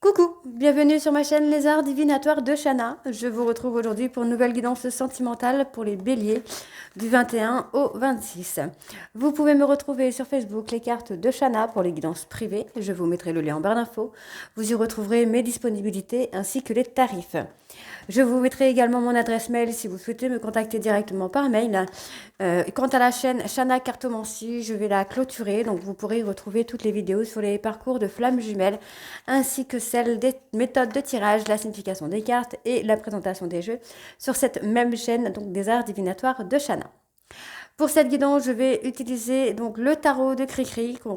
Coucou, bienvenue sur ma chaîne Les Arts Divinatoires de Shana. Je vous retrouve aujourd'hui pour une nouvelle guidance sentimentale pour les béliers du 21 au 26. Vous pouvez me retrouver sur Facebook, les cartes de Shana pour les guidances privées. Je vous mettrai le lien en barre d'infos. Vous y retrouverez mes disponibilités ainsi que les tarifs. Je vous mettrai également mon adresse mail si vous souhaitez me contacter directement par mail. Quant à la chaîne Shana Cartomancie, je vais la clôturer, donc vous pourrez retrouver toutes les vidéos sur les parcours de flammes jumelles, ainsi que celles des méthodes de tirage, la signification des cartes et la présentation des jeux sur cette même chaîne, donc des arts divinatoires de Shana. Pour cette guidance, je vais utiliser donc le tarot de Cricri qu'on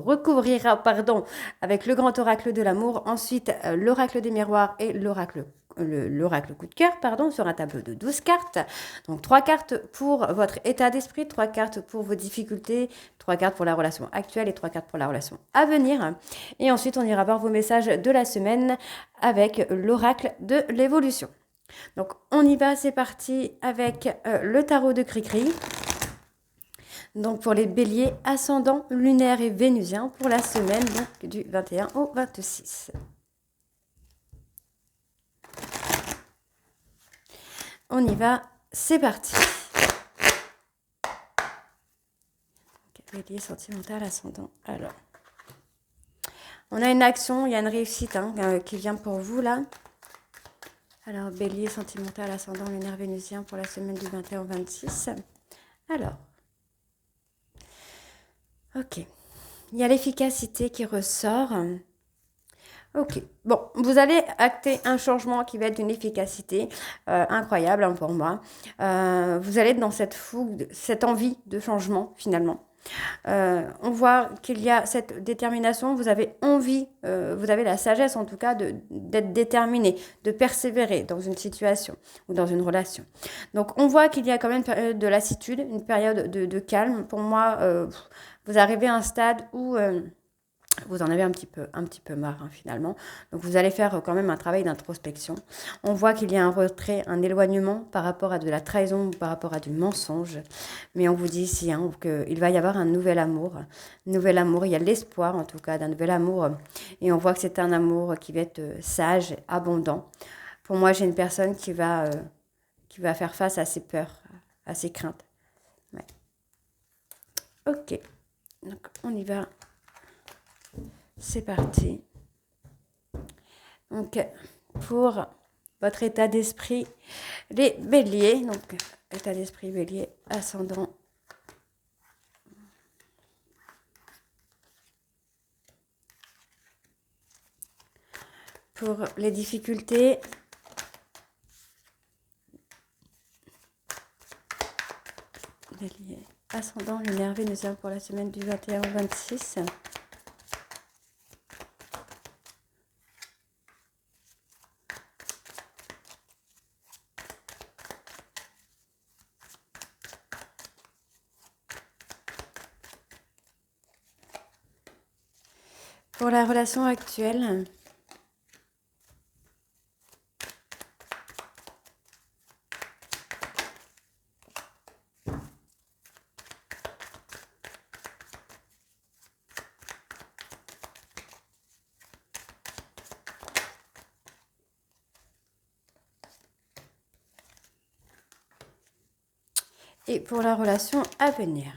recouvrira avec le grand oracle de l'amour, ensuite l'oracle des miroirs et l'oracle coup de cœur, sur un tableau de 12 cartes. Donc 3 cartes pour votre état d'esprit, 3 cartes pour vos difficultés, 3 cartes pour la relation actuelle et 3 cartes pour la relation à venir. Et ensuite, on ira voir vos messages de la semaine avec l'oracle de l'évolution. Donc on y va, c'est parti avec le tarot de Cricri. Donc pour les béliers, ascendant, lunaire et vénusien pour la semaine donc, du 21 au 26. On y va, c'est parti. Donc, bélier sentimental, ascendant. Alors, on a une action, il y a une réussite qui vient pour vous là. Alors, bélier sentimental, ascendant, lunaire, vénusien pour la semaine du 21 au 26. Alors, ok. Il y a l'efficacité qui ressort. Ok. Bon, vous allez acter un changement qui va être d'une efficacité incroyable pour moi. Vous allez être dans cette fougue, cette envie de changement finalement. On voit qu'il y a cette détermination, vous avez envie, vous avez la sagesse en tout cas d'être déterminé, de persévérer dans une situation ou dans une relation. Donc on voit qu'il y a quand même une période de lassitude, une période de calme. Pour moi, vous arrivez à un stade où vous en avez un petit peu marre finalement. Donc vous allez faire quand même un travail d'introspection. On voit qu'il y a un retrait, un éloignement par rapport à de la trahison, par rapport à du mensonge. Mais on vous dit ici qu'il va y avoir un nouvel amour. Nouvel amour, il y a l'espoir en tout cas d'un nouvel amour. Et on voit que c'est un amour qui va être sage, abondant. Pour moi, j'ai une personne qui va faire face à ses peurs, à ses craintes. Ouais. Ok, donc on y va. C'est parti. Donc, pour votre état d'esprit, les béliers, donc état d'esprit bélier, ascendant. Pour les difficultés, bélier, ascendant, lunaire, vénusien pour la semaine du 21 au 26. Pour la relation actuelle, et pour la relation à venir.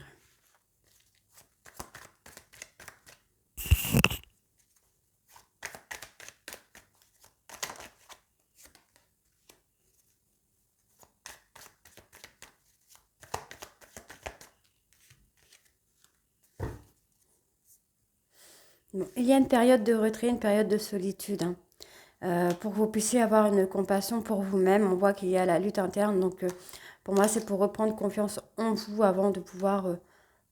Bon, il y a une période de retrait, une période de solitude. Pour que vous puissiez avoir une compassion pour vous-même. On voit qu'il y a la lutte interne. Donc, pour moi, c'est pour reprendre confiance en vous avant de pouvoir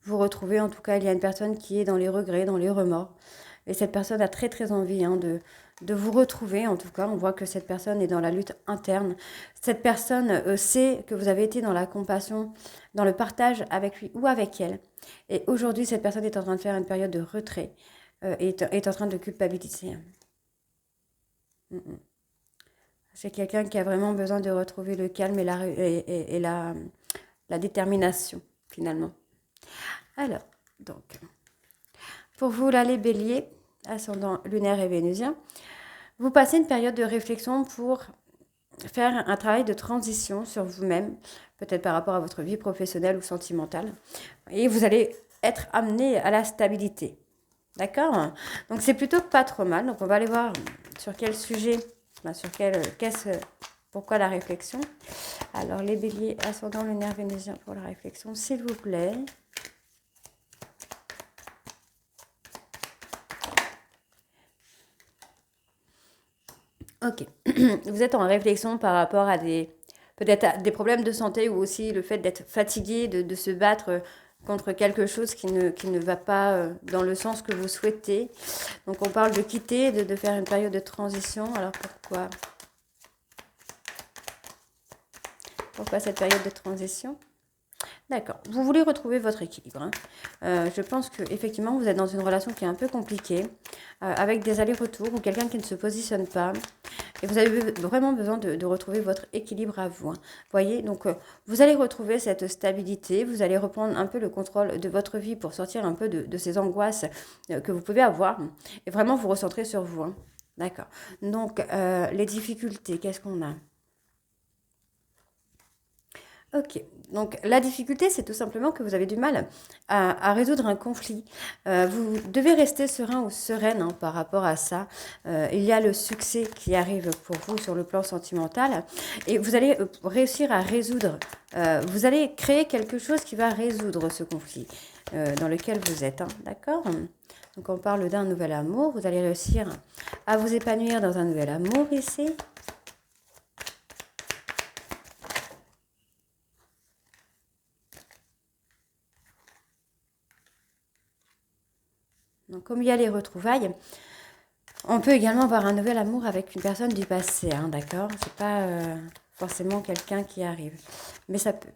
vous retrouver. En tout cas, il y a une personne qui est dans les regrets, dans les remords. Et cette personne a très, très envie de vous retrouver. En tout cas, on voit que cette personne est dans la lutte interne. Cette personne sait que vous avez été dans la compassion, dans le partage avec lui ou avec elle. Et aujourd'hui, cette personne est en train de faire une période de retrait. Est en train de culpabiliser. C'est quelqu'un qui a vraiment besoin de retrouver le calme et la détermination, finalement. Alors, donc, pour vous, là, les béliers, ascendant lunaire et vénusien, vous passez une période de réflexion pour faire un travail de transition sur vous-même, peut-être par rapport à votre vie professionnelle ou sentimentale. Et vous allez être amené à la stabilité. D'accord? Donc c'est plutôt pas trop mal. Donc on va aller voir sur quel sujet, pourquoi la réflexion. Alors les béliers, ascendant lunaire vénusien pour la réflexion, s'il vous plaît. Ok. Vous êtes en réflexion par rapport à peut-être à des problèmes de santé ou aussi le fait d'être fatigué, de se battre contre quelque chose qui ne va pas dans le sens que vous souhaitez. Donc on parle de quitter, de faire une période de transition. Alors pourquoi cette période de transition? D'accord. Vous voulez retrouver votre équilibre. Hein. Je pense qu'effectivement, vous êtes dans une relation qui est un peu compliquée, avec des allers-retours ou quelqu'un qui ne se positionne pas. Et vous avez vraiment besoin de retrouver votre équilibre à vous. Hein. Voyez, donc vous allez retrouver cette stabilité, vous allez reprendre un peu le contrôle de votre vie pour sortir un peu de ces angoisses que vous pouvez avoir et vraiment vous recentrer sur vous. Hein. D'accord. Donc, les difficultés, qu'est-ce qu'on a? Ok, donc la difficulté, c'est tout simplement que vous avez du mal à résoudre un conflit. Vous devez rester serein ou sereine hein, par rapport à ça. Il y a le succès qui arrive pour vous sur le plan sentimental et vous allez réussir à résoudre. Vous allez créer quelque chose qui va résoudre ce conflit dans lequel vous êtes. Hein, d'accord ? Donc on parle d'un nouvel amour. Vous allez réussir à vous épanouir dans un nouvel amour ici. Donc, comme il y a les retrouvailles, on peut également avoir un nouvel amour avec une personne du passé, hein, d'accord? C'est pas forcément quelqu'un qui arrive, mais ça peut.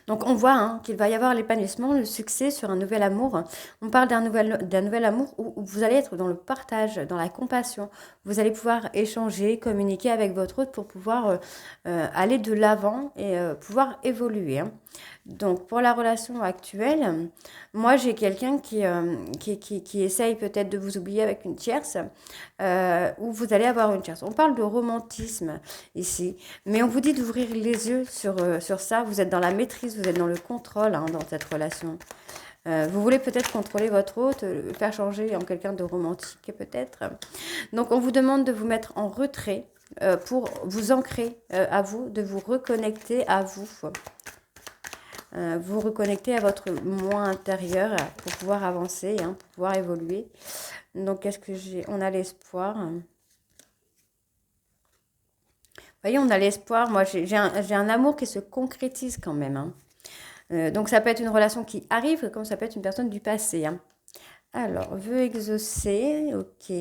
Donc on voit hein, qu'il va y avoir l'épanouissement, le succès sur un nouvel amour. On parle d'un nouvel amour où vous allez être dans le partage, dans la compassion. Vous allez pouvoir échanger, communiquer avec votre autre pour pouvoir aller de l'avant et pouvoir évoluer. Hein. Donc pour la relation actuelle, moi j'ai quelqu'un qui essaye peut-être de vous oublier avec une tierce, ou vous allez avoir une tierce. On parle de romantisme ici, mais on vous dit d'ouvrir les yeux sur ça. Vous êtes dans la maîtrise, vous êtes dans le contrôle hein, dans cette relation. Vous voulez peut-être contrôler votre hôte, le faire changer en quelqu'un de romantique peut-être. Donc on vous demande de vous mettre en retrait pour vous ancrer à vous, de vous reconnecter à vous. Vous reconnecter à votre moi intérieur pour pouvoir avancer, hein, pour pouvoir évoluer. Donc, qu'est-ce que j'ai? On a l'espoir. Vous voyez, on a l'espoir. Moi, j'ai un amour qui se concrétise quand même. Hein. Donc, ça peut être une relation qui arrive, comme ça peut être une personne du passé. Hein. Alors, vœu exaucé, ok,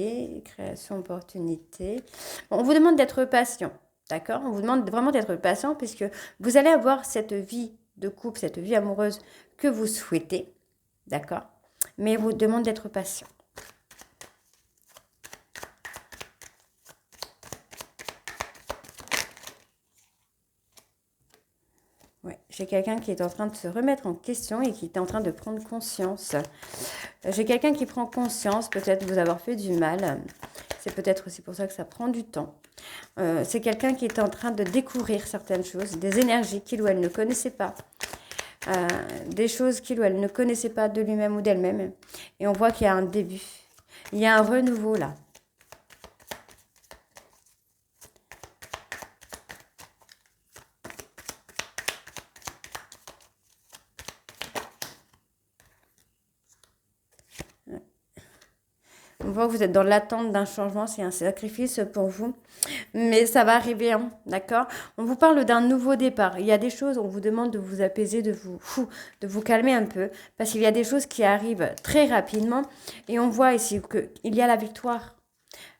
création, opportunité. Bon, on vous demande d'être patient, d'accord? On vous demande vraiment d'être patient puisque vous allez avoir cette vie de couple, cette vie amoureuse que vous souhaitez, d'accord? Mais on vous demande d'être patient. Ouais, j'ai quelqu'un qui est en train de se remettre en question et qui est en train de prendre conscience. J'ai quelqu'un qui prend conscience, peut-être vous avoir fait du mal. C'est peut-être aussi pour ça que ça prend du temps. C'est quelqu'un qui est en train de découvrir certaines choses, des énergies qu'il ou elle ne connaissait pas. Des choses qu'il ou elle ne connaissait pas de lui-même ou d'elle-même. Et on voit qu'il y a un début. Il y a un renouveau là. On voit que vous êtes dans l'attente d'un changement, c'est un sacrifice pour vous. Mais ça va arriver, hein, d'accord? On vous parle d'un nouveau départ. Il y a des choses, on vous demande de vous apaiser, de vous calmer un peu. Parce qu'il y a des choses qui arrivent très rapidement. Et on voit ici qu'il y a la victoire.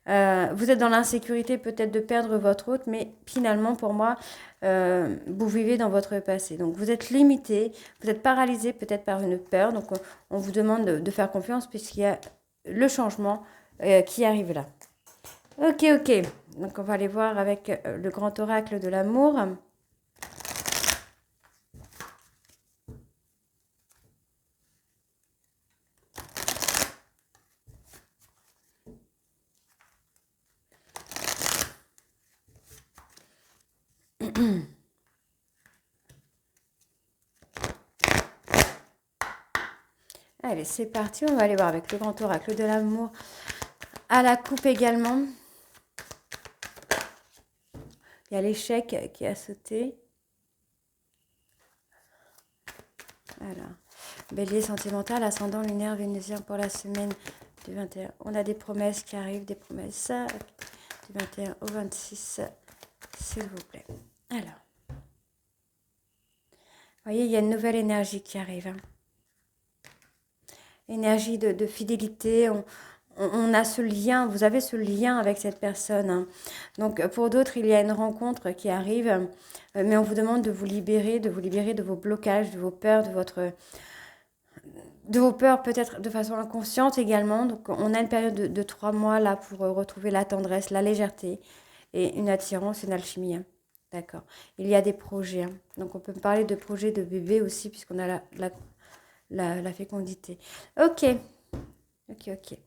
Vous êtes dans l'insécurité peut-être de perdre votre hôte, mais finalement, pour moi, vous vivez dans votre passé. Donc, vous êtes limité, vous êtes paralysé peut-être par une peur. Donc, on vous demande de faire confiance puisqu'il y a le changement qui arrive là. Ok. Donc, on va aller voir avec le grand oracle de l'amour. Allez, c'est parti. On va aller voir avec le grand oracle de l'amour à la coupe également. Il y a l'échec qui a sauté. Alors, bélier sentimental, ascendant lunaire vénusien pour la semaine du 21. On a des promesses qui arrivent, des promesses du 21 au 26, s'il vous plaît. Alors, vous voyez, il y a une nouvelle énergie qui arrive. Énergie de fidélité. On a ce lien, vous avez ce lien avec cette personne. Donc, pour d'autres, il y a une rencontre qui arrive, mais on vous demande de vous libérer de vos blocages, de vos peurs, de vos peurs peut-être de façon inconsciente également. Donc, on a une période de 3 mois là pour retrouver la tendresse, la légèreté et une attirance, une alchimie. D'accord. Il y a des projets. Donc, on peut parler de projets de bébé aussi, puisqu'on a la fécondité. Ok.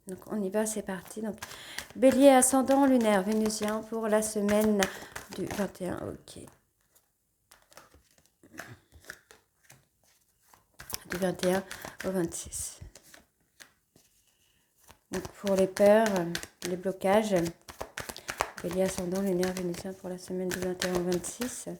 Donc, on y va, c'est parti. Donc, bélier ascendant lunaire vénusien pour la semaine du 21. Ok. Du 21 au 26. Donc, pour les peurs, les blocages, bélier ascendant lunaire vénusien pour la semaine du 21 au 26.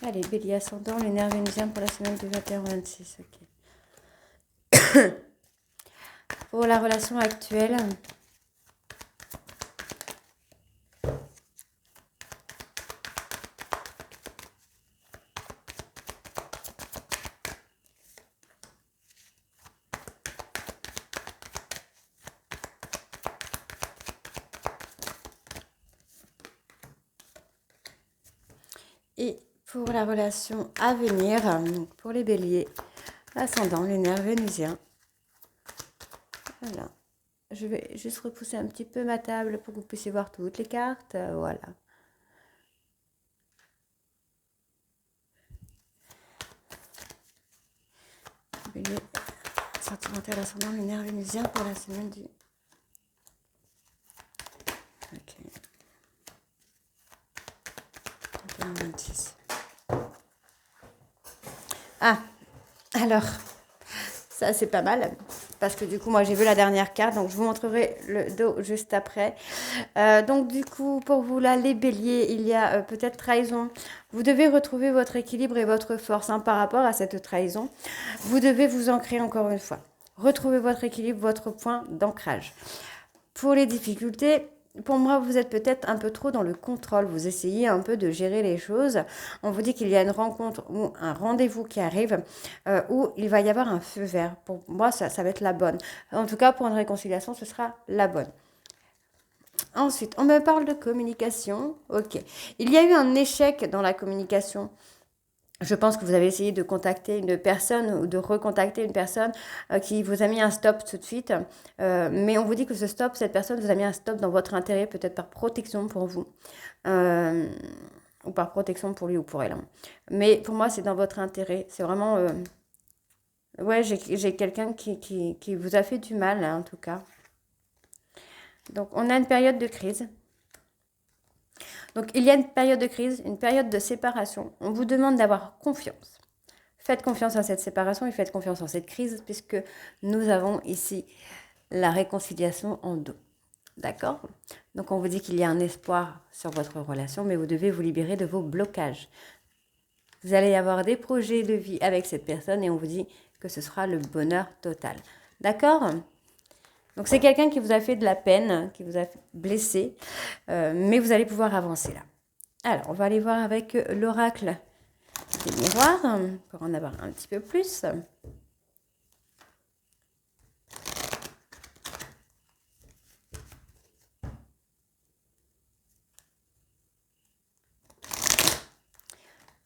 Allez, bélier ascendant, lunaire vénusien pour la semaine du 21 au 26. Ok. Pour la relation actuelle. Et pour la relation à venir, donc pour les béliers, ascendant, lunaire, vénusien. Voilà. Je vais juste repousser un petit peu ma table pour que vous puissiez voir toutes les cartes. Voilà. Bélier, sentimental, ascendant, lunaire, vénusien pour la semaine du... Ok. 26. Ah, alors, ça c'est pas mal, parce que du coup, moi j'ai vu la dernière carte, donc je vous montrerai le dos juste après. Donc du coup, pour vous là, les béliers, il y a peut-être trahison. Vous devez retrouver votre équilibre et votre force par rapport à cette trahison. Vous devez vous ancrer encore une fois. Retrouvez votre équilibre, votre point d'ancrage. Pour les difficultés, pour moi, vous êtes peut-être un peu trop dans le contrôle. Vous essayez un peu de gérer les choses. On vous dit qu'il y a une rencontre ou un rendez-vous qui arrive où il va y avoir un feu vert. Pour moi, ça va être la bonne. En tout cas, pour une réconciliation, ce sera la bonne. Ensuite, on me parle de communication. Ok. Il y a eu un échec dans la communication. Je pense que vous avez essayé de contacter une personne ou de recontacter une personne qui vous a mis un stop tout de suite. Mais on vous dit que ce stop, cette personne vous a mis un stop dans votre intérêt, peut-être par protection pour vous. Ou par protection pour lui ou pour elle. Mais pour moi, c'est dans votre intérêt. C'est vraiment... ouais, j'ai quelqu'un qui vous a fait du mal, hein, en tout cas. Donc, on a une période de crise. Donc, il y a une période de crise, une période de séparation. On vous demande d'avoir confiance. Faites confiance à cette séparation et faites confiance en cette crise, puisque nous avons ici la réconciliation en dos. D'accord? Donc, on vous dit qu'il y a un espoir sur votre relation, mais vous devez vous libérer de vos blocages. Vous allez avoir des projets de vie avec cette personne et on vous dit que ce sera le bonheur total. D'accord? Donc, c'est quelqu'un qui vous a fait de la peine, qui vous a blessé, mais vous allez pouvoir avancer là. Alors, on va aller voir avec l'oracle des miroirs pour en avoir un petit peu plus.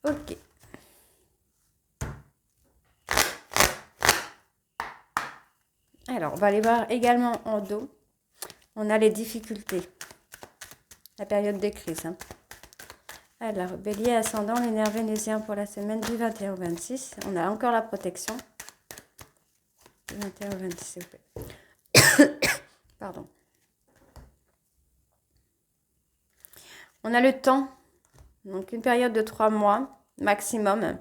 Ok. Alors, on va aller voir également en dos. On a les difficultés. La période de crise. Alors, bélier, ascendant, lunaire, vénusien pour la semaine du 21 au 26. On a encore la protection. Du 21 au 26, s'il vous plaît. Pardon. On a le temps. Donc, une période de 3 mois maximum.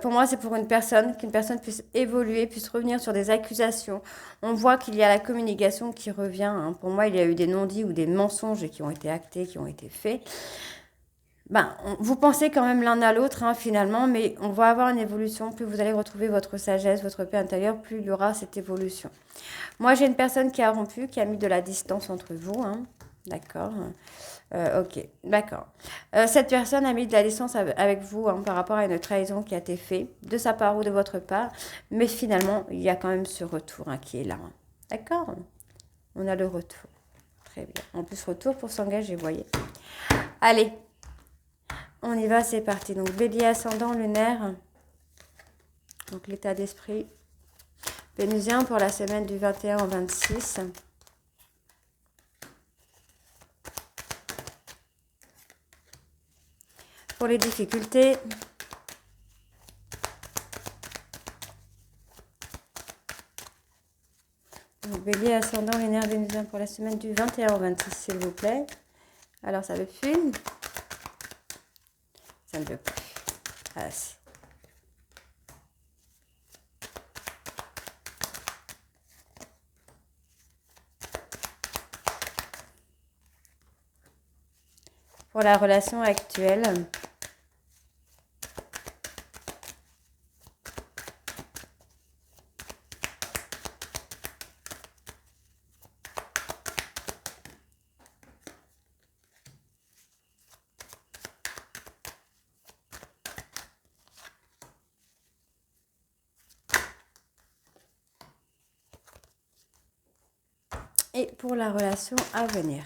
Pour moi, c'est pour une personne, qu'une personne puisse évoluer, puisse revenir sur des accusations. On voit qu'il y a la communication qui revient. Hein. Pour moi, il y a eu des non-dits ou des mensonges qui ont été actés, qui ont été faits. Vous pensez quand même l'un à l'autre, hein, finalement, mais on va avoir une évolution. Plus vous allez retrouver votre sagesse, votre paix intérieure, plus il y aura cette évolution. Moi, j'ai une personne qui a rompu, qui a mis de la distance entre vous. Hein. D'accord. Ok, d'accord. Cette personne a mis de la distance avec vous hein, par rapport à une trahison qui a été faite de sa part ou de votre part, mais finalement, il y a quand même ce retour hein, qui est là. Hein. D'accord. On a le retour. Très bien. En plus, retour pour s'engager, vous voyez. Allez, on y va, c'est parti. Donc, bélier ascendant lunaire. Donc, l'état d'esprit. Vénusien pour la semaine du 21 au 26. Pour les difficultés. Donc, bélier ascendant lunaire vénusien pour la semaine du 21 au 26, s'il vous plaît. Alors, ça veut plus. Ça ne veut plus. Ah, si. Pour la relation actuelle. Et pour la relation à venir.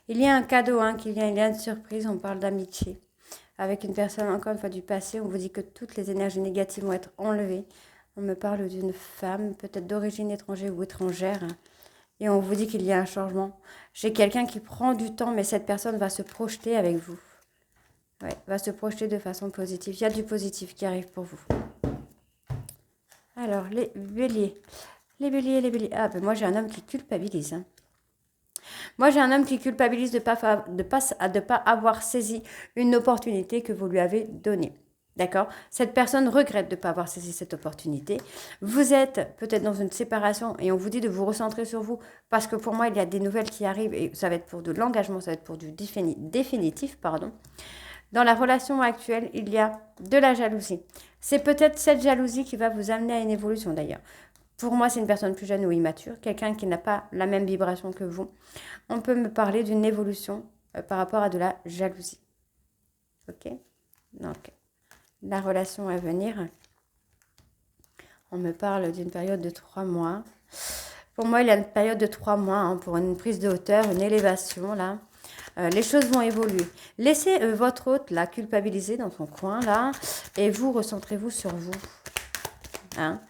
Il y a un cadeau hein, qui vient, il y a une surprise, on parle d'amitié. Avec une personne, encore une fois, du passé, on vous dit que toutes les énergies négatives vont être enlevées. On me parle d'une femme, peut-être d'origine étrangère ou étrangère. Et on vous dit qu'il y a un changement. J'ai quelqu'un qui prend du temps, mais cette personne va se projeter avec vous. Ouais, va se projeter de façon positive. Il y a du positif qui arrive pour vous. Alors, les béliers. Les béliers, les béliers. Ah, ben moi, j'ai un homme qui culpabilise. Hein. Moi, j'ai un homme qui culpabilise de ne pas avoir saisi une opportunité que vous lui avez donnée. D'accord. Cette personne regrette de ne pas avoir saisi cette opportunité. Vous êtes peut-être dans une séparation et on vous dit de vous recentrer sur vous parce que pour moi, il y a des nouvelles qui arrivent et ça va être pour de l'engagement, ça va être pour du définitif, pardon. Dans la relation actuelle, il y a de la jalousie. C'est peut-être cette jalousie qui va vous amener à une évolution d'ailleurs. Pour moi, c'est une personne plus jeune ou immature, quelqu'un qui n'a pas la même vibration que vous. On peut me parler d'une évolution par rapport à de la jalousie. Ok. Donc, la relation à venir, on me parle d'une période de 3 mois. Pour moi, il y a une période de 3 mois hein, pour une prise de hauteur, une élévation là. Les choses vont évoluer. Laissez votre hôte la culpabiliser dans son coin là et vous recentrez-vous sur vous. Hein.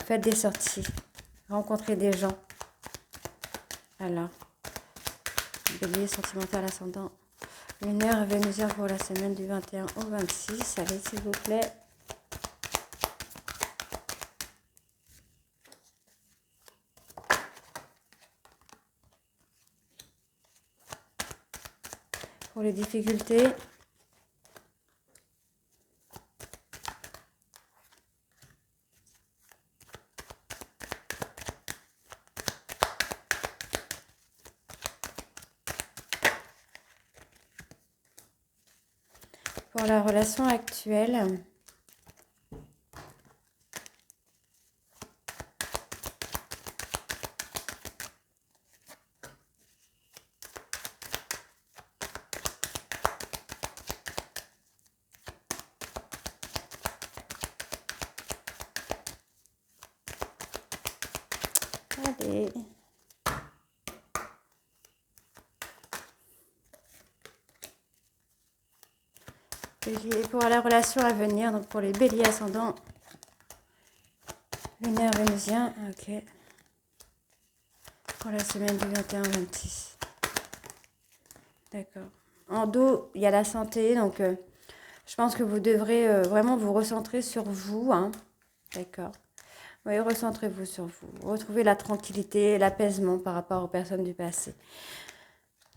Faites des sorties, rencontrez des gens. Alors, bélier sentimental ascendant. Lunaire vénusien pour la semaine du 21 au 26. Allez, s'il vous plaît. Pour les difficultés. Pour la relation actuelle. Allez. Bélier, pour la relation à venir, donc pour les béliers ascendants, lunaire vénusien, ok. Pour la semaine du 21-26. D'accord. En dos, il y a la santé, donc je pense que vous devrez vraiment vous recentrer sur vous, hein. D'accord. Oui, recentrez-vous sur vous. Retrouvez la tranquillité, l'apaisement par rapport aux personnes du passé.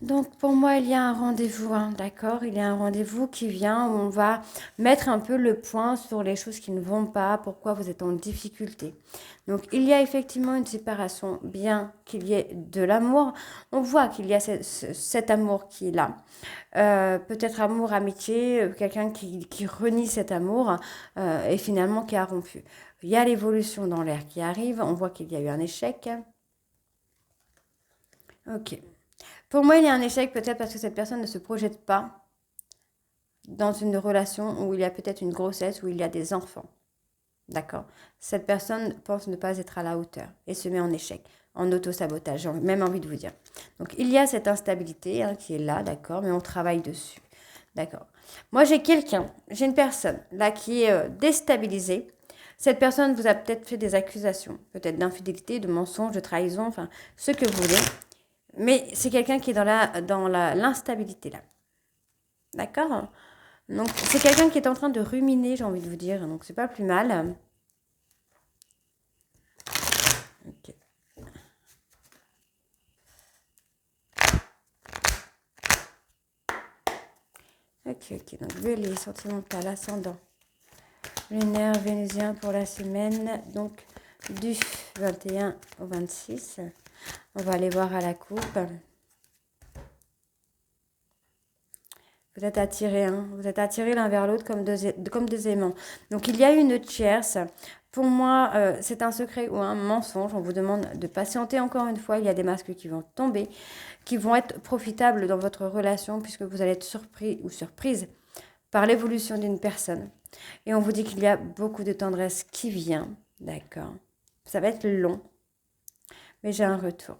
Donc, pour moi, il y a un rendez-vous, hein, d'accord? Il y a un rendez-vous qui vient où on va mettre un peu le point sur les choses qui ne vont pas, pourquoi vous êtes en difficulté. Donc, il y a effectivement une séparation, bien qu'il y ait de l'amour. On voit qu'il y a cet amour qui est là. Peut-être amour, amitié, quelqu'un qui renie cet amour et finalement qui a rompu. Il y a l'évolution dans l'air qui arrive. On voit qu'il y a eu un échec. Ok. Pour moi, il y a un échec peut-être parce que cette personne ne se projette pas dans une relation où il y a peut-être une grossesse, où il y a des enfants. D'accord? Cette personne pense ne pas être à la hauteur et se met en échec, en auto-sabotage. J'ai même envie de vous dire. Donc, il y a cette instabilité hein, qui est là, d'accord, mais on travaille dessus. D'accord? Moi, j'ai une personne là qui est déstabilisée. Cette personne vous a peut-être fait des accusations, peut-être d'infidélité, de mensonge, de trahison, enfin, ce que vous voulez. Mais c'est quelqu'un qui est dans l'instabilité là. D'accord? Donc, c'est quelqu'un qui est en train de ruminer, j'ai envie de vous dire. Donc, c'est pas plus mal. Ok. Ok. Donc, Bélier, sentimental, ascendant. Lunaire, vénusien pour la semaine. Donc, du 21 au 26. On va aller voir à la coupe. Vous êtes attirés, hein. Vous êtes attirés l'un vers l'autre comme deux aimants. Donc, il y a une tierce. Pour moi, c'est un secret ou un mensonge. On vous demande de patienter encore une fois. Il y a des masques qui vont tomber, qui vont être profitables dans votre relation puisque vous allez être surpris ou surprise par l'évolution d'une personne. Et on vous dit qu'il y a beaucoup de tendresse qui vient. D'accord. Ça va être long, mais j'ai un retour.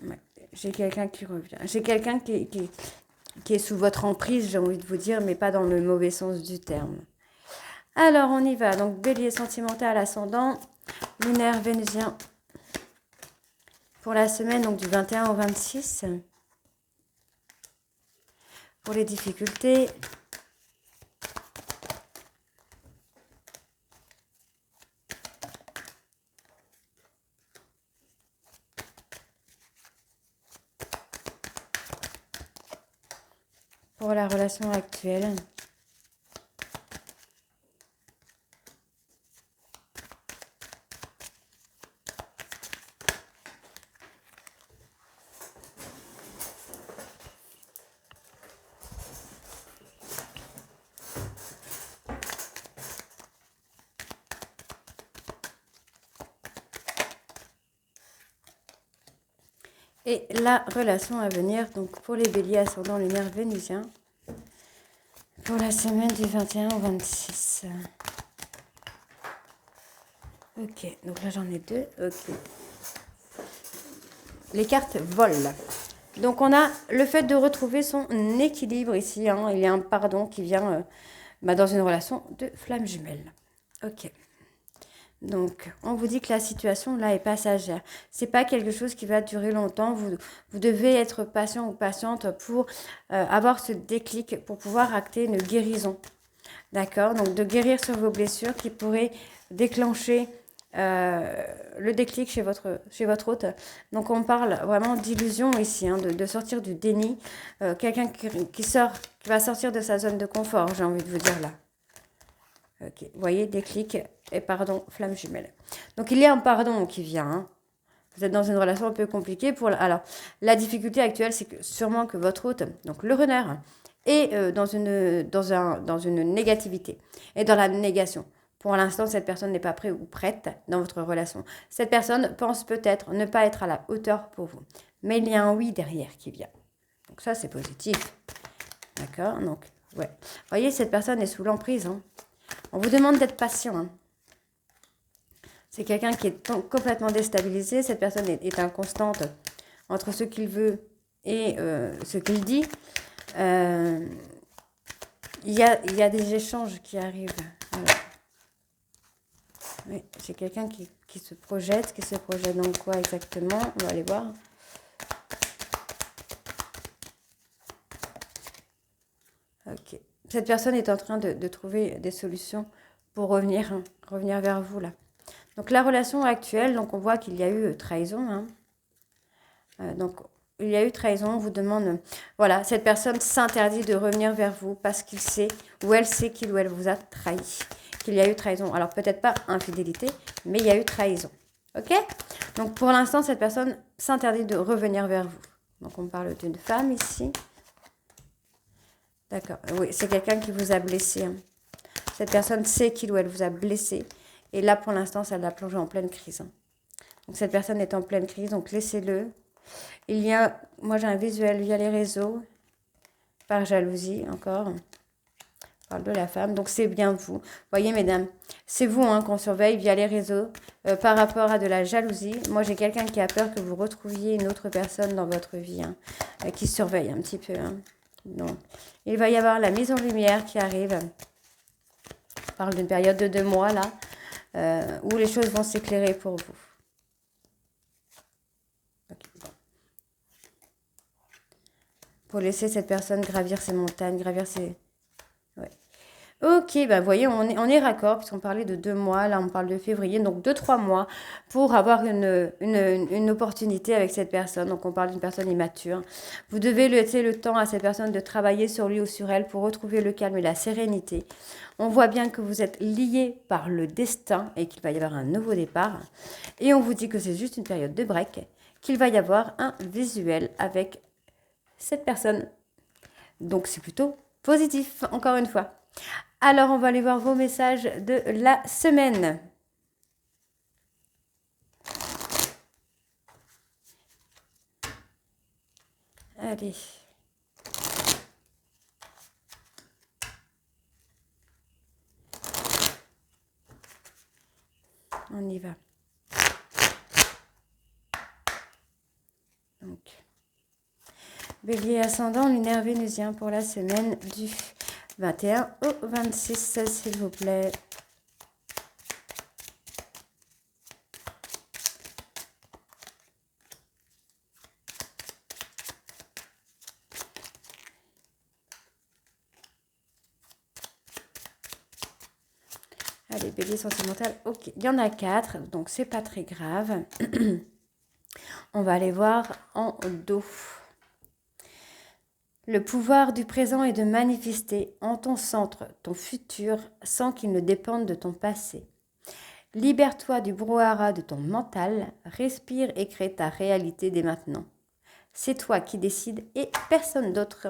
Ouais. J'ai quelqu'un qui revient. J'ai quelqu'un qui est sous votre emprise, j'ai envie de vous dire, mais pas dans le mauvais sens du terme. Alors, on y va. Donc, bélier sentimental, ascendant, lunaire, vénusien. Pour la semaine, donc du 21 au 26. Pour les difficultés. Pour la relation actuelle. Et la relation à venir, donc pour les béliers ascendant lunaire vénusien, pour la semaine du 21 au 26. Ok, donc là j'en ai deux. Ok. Les cartes volent. Donc on a le fait de retrouver son équilibre ici. Hein. Il y a un pardon qui vient dans une relation de flamme jumelle. Ok. Donc, on vous dit que la situation, là, est passagère. C'est pas quelque chose qui va durer longtemps. Vous devez être patient ou patiente pour avoir ce déclic, pour pouvoir acter une guérison. D'accord? Donc, de guérir sur vos blessures qui pourraient déclencher le déclic chez votre hôte. Donc, on parle vraiment d'illusion ici, hein, de sortir du déni. Quelqu'un qui va sortir de sa zone de confort, j'ai envie de vous dire là. Ok, vous voyez, déclic et pardon, flamme jumelle. Donc, il y a un pardon qui vient. Hein. Vous êtes dans une relation un peu compliquée. Alors, la difficulté actuelle, c'est que sûrement que votre hôte, donc le runner, est dans une négativité et dans la négation. Pour l'instant, cette personne n'est pas prête ou prête dans votre relation. Cette personne pense peut-être ne pas être à la hauteur pour vous. Mais il y a un oui derrière qui vient. Donc ça, c'est positif. D'accord? Donc, ouais. Vous voyez, cette personne est sous l'emprise. Hein. On vous demande d'être patient. Hein. C'est quelqu'un qui est complètement déstabilisé. Cette personne est inconstante entre ce qu'il veut et ce qu'il dit. il y a des échanges qui arrivent. Voilà. Oui, j'ai quelqu'un qui se projette dans quoi exactement? On va aller voir. Ok. Cette personne est en train de trouver des solutions pour revenir vers vous là. Donc la relation actuelle, donc on voit qu'il y a eu trahison. Hein. Donc il y a eu trahison, on vous demande, voilà, cette personne s'interdit de revenir vers vous parce qu'il sait ou elle sait qu'il ou elle vous a trahi, qu'il y a eu trahison. Alors peut-être pas infidélité, mais il y a eu trahison. Ok? Donc pour l'instant, cette personne s'interdit de revenir vers vous. Donc on parle d'une femme ici. D'accord, oui, c'est quelqu'un qui vous a blessé. Hein. Cette personne sait qu'il ou elle vous a blessé. Et là, pour l'instant, ça l'a plongé en pleine crise. Hein. Donc cette personne est en pleine crise, donc laissez-le. Il y a, moi j'ai un visuel via les réseaux, par jalousie encore. On parle de la femme, donc c'est bien vous. Voyez mesdames, c'est vous hein, qu'on surveille via les réseaux par rapport à de la jalousie. Moi j'ai quelqu'un qui a peur que vous retrouviez une autre personne dans votre vie, hein, qui surveille un petit peu. Hein. Donc, il va y avoir la mise en lumière qui arrive. On parle d'une période de 2 mois là, où les choses vont s'éclairer pour vous. Okay. Pour laisser cette personne gravir ses montagnes, gravir ses... Ouais. Ok, ben voyez, on est raccord, puisqu'on parlait de 2 mois, là on parle de février, donc 2-3 mois pour avoir une opportunité avec cette personne. Donc on parle d'une personne immature. Vous devez laisser le temps à cette personne de travailler sur lui ou sur elle pour retrouver le calme et la sérénité. On voit bien que vous êtes liés par le destin et qu'il va y avoir un nouveau départ. Et on vous dit que c'est juste une période de break, qu'il va y avoir un visuel avec cette personne. Donc c'est plutôt positif, encore une fois. Alors, on va aller voir vos messages de la semaine. Allez. On y va. Donc, Bélier ascendant, lunaire vénusien pour la semaine du 21 au 26, s'il vous plaît. Allez, bélier sentimental, ok. Il y en a 4, donc c'est pas très grave. On va aller voir en dos. Le pouvoir du présent est de manifester en ton centre ton futur sans qu'il ne dépende de ton passé. Libère-toi du brouhaha de ton mental, respire et crée ta réalité dès maintenant. C'est toi qui décides et personne d'autre.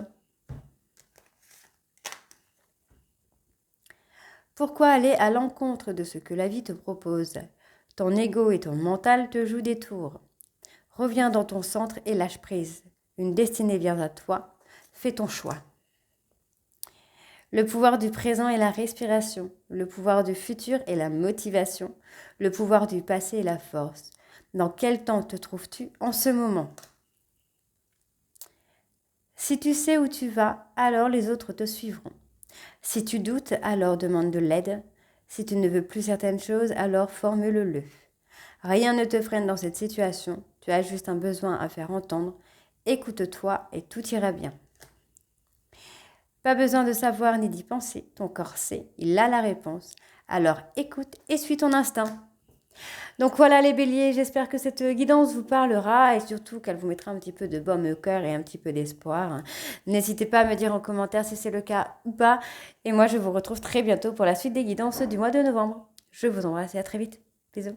Pourquoi aller à l'encontre de ce que la vie te propose? Ton ego et ton mental te jouent des tours. Reviens dans ton centre et lâche prise. Une destinée vient à toi. Fais ton choix. Le pouvoir du présent est la respiration. Le pouvoir du futur est la motivation. Le pouvoir du passé est la force. Dans quel temps te trouves-tu en ce moment? Si tu sais où tu vas, alors les autres te suivront. Si tu doutes, alors demande de l'aide. Si tu ne veux plus certaines choses, alors formule-le. Rien ne te freine dans cette situation. Tu as juste un besoin à faire entendre. Écoute-toi et tout ira bien. Pas besoin de savoir ni d'y penser. Ton corps sait, il a la réponse. Alors écoute et suis ton instinct. Donc voilà les béliers, j'espère que cette guidance vous parlera et surtout qu'elle vous mettra un petit peu de baume au cœur et un petit peu d'espoir. N'hésitez pas à me dire en commentaire si c'est le cas ou pas. Et moi je vous retrouve très bientôt pour la suite des guidances du mois de novembre. Je vous embrasse et à très vite. Bisous.